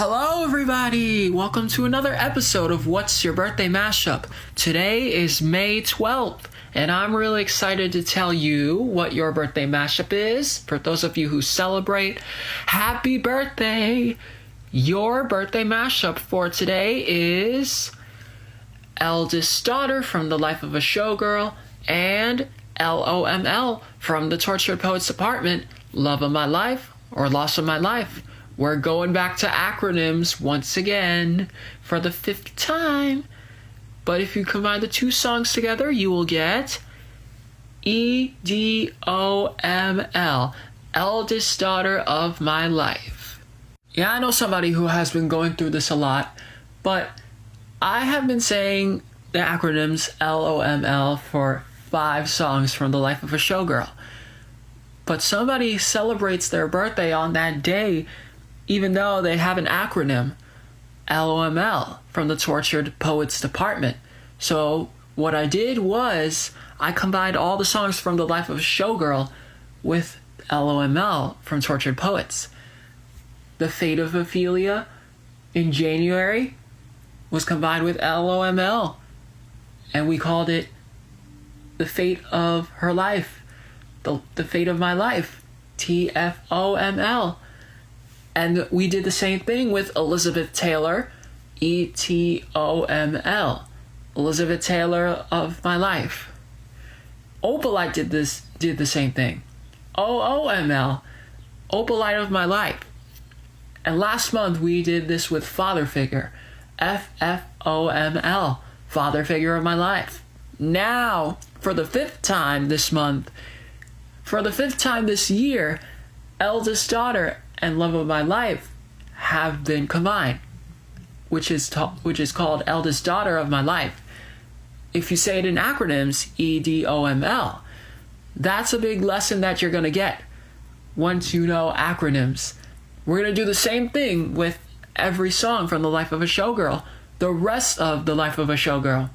Hello everybody! Welcome to another episode of What's Your Birthday Mashup. Today is May 12th, and I'm really excited to tell you what your birthday mashup is. For those of you who celebrate, happy birthday! Your birthday mashup for today is Eldest Daughter from The Life of a Showgirl and LOML from The Tortured Poets Department, Love of My Life or Loss of My Life. We're going back to acronyms once again for the 5th time. But if you combine the two songs together, you will get EDOML, Eldest Daughter of My Life. Yeah, I know somebody who has been going through this a lot, but I have been saying the acronyms LOML for 5 songs from The Life of a Showgirl. But somebody celebrates their birthday on that day even though they have an acronym, LOML, from the Tortured Poets Department. So what I did was I combined all the songs from The Life of a Showgirl with LOML from Tortured Poets. The Fate of Ophelia in January was combined with LOML, and we called it The Fate of Her Life, the Fate of My Life, TFOML. And we did the same thing with Elizabeth Taylor, ETOML, Elizabeth Taylor of My Life. Opalite did the same thing, OOML, Opalite of My Life. And last month we did this with Father Figure, FFOML, Father Figure of My Life. Now, for the 5th time this month, for the 5th time this year, Eldest Daughter and Love of My Life have been combined, which is called Eldest Daughter of My Life. If you say it in acronyms, EDOML, that's a big lesson that you're going to get once you know acronyms. We're going to do the same thing with every song from The Life of a Showgirl, the rest of The Life of a Showgirl.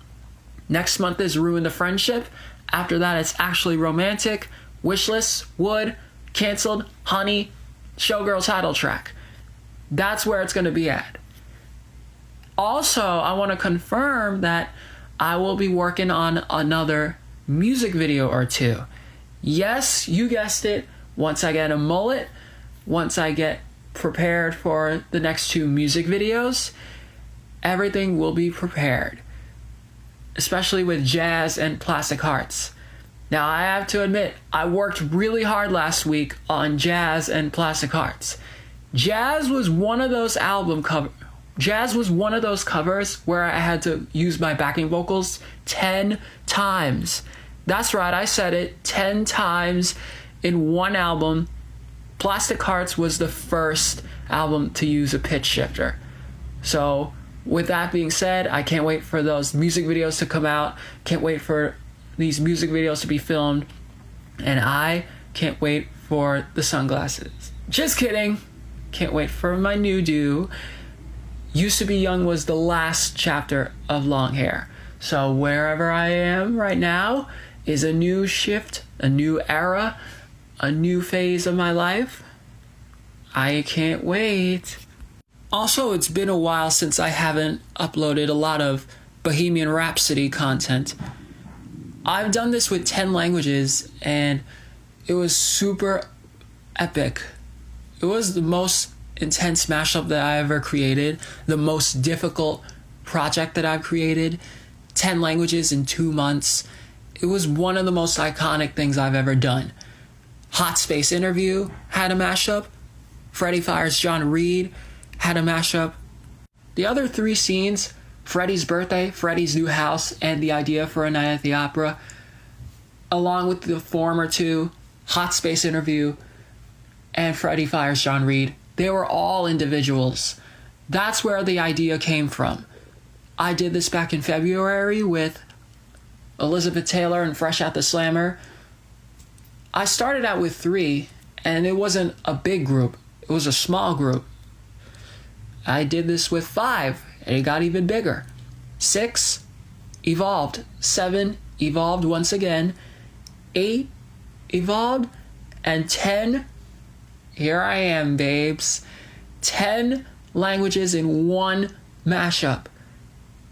Next month is Ruin the Friendship. After that, it's Actually Romantic, Wishless, Would, Canceled, Honey, Showgirl title track. That's where it's going to be at. Also, I want to confirm that I will be working on another music video or two. Yes, you guessed it. Once I get a mullet, once I get prepared for the next 2 music videos, everything will be prepared, especially with Jazz and Plastic Hearts. Now, I have to admit, I worked really hard last week on Jazz and Plastic Hearts. Jazz was one of those covers where I had to use my backing vocals 10 times. That's right, I said it, 10 times in one album. Plastic Hearts was the first album to use a pitch shifter. So, with that being said, I can't wait for those music videos to come out. Can't wait for these music videos to be filmed, and I can't wait for the sunglasses. Just kidding. Can't wait for my new do. Used to Be Young was the last chapter of Long Hair. So wherever I am right now is a new shift, a new era, a new phase of my life. I can't wait. Also, it's been a while since I haven't uploaded a lot of Bohemian Rhapsody content. I've done this with 10 languages, and it was super epic. It was the most intense mashup that I ever created, the most difficult project that I've created, 10 languages in 2 months. It was one of the most iconic things I've ever done. Hot Space Interview had a mashup. Freddie Fires John Reed had a mashup. The other 3 scenes, Freddie's Birthday, Freddie's New House, and The Idea for a Night at the Opera, along with the former 2, Hot Space Interview and Freddie Fires John Reed, they were all individuals. That's where the idea came from. I did this back in February with Elizabeth Taylor and Fresh Out the Slammer. I started out with 3, and it wasn't a big group. It was a small group. I did this with 5, and it got even bigger. 6 evolved. 7 evolved once again. 8 evolved. And 10, here I am, babes. 10 languages in one mashup.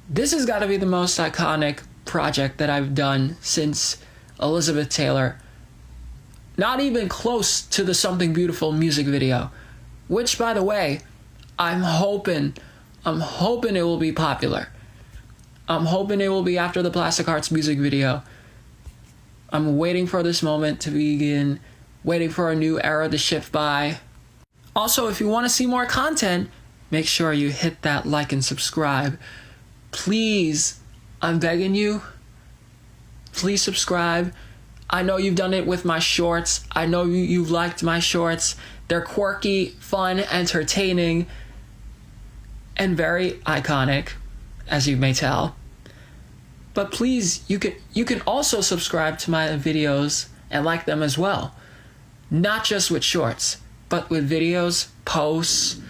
This has got to be the most iconic project that I've done since Elizabeth Taylor. Not even close to the Something Beautiful music video, which, by the way, I'm hoping it will be popular. I'm hoping it will be after the Plastic Hearts music video. I'm waiting for this moment to begin, waiting for a new era to shift by. Also, if you want to see more content, make sure you hit that like and subscribe. Please, I'm begging you, please subscribe. I know you've done it with my shorts. I know you've liked my shorts. They're quirky, fun, entertaining, and very iconic, as you may tell. But please, you can also subscribe to my videos and like them as well. Not just with shorts, but with videos, posts.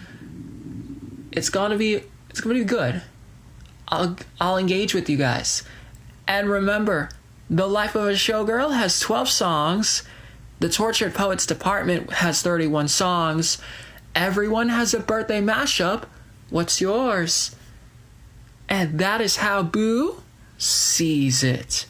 It's gonna be good. I'll engage with you guys. And remember, The Life of a Showgirl has 12 songs. The Tortured Poets Department has 31 songs. Everyone has a birthday mashup. What's yours? And that is how Boo sees it.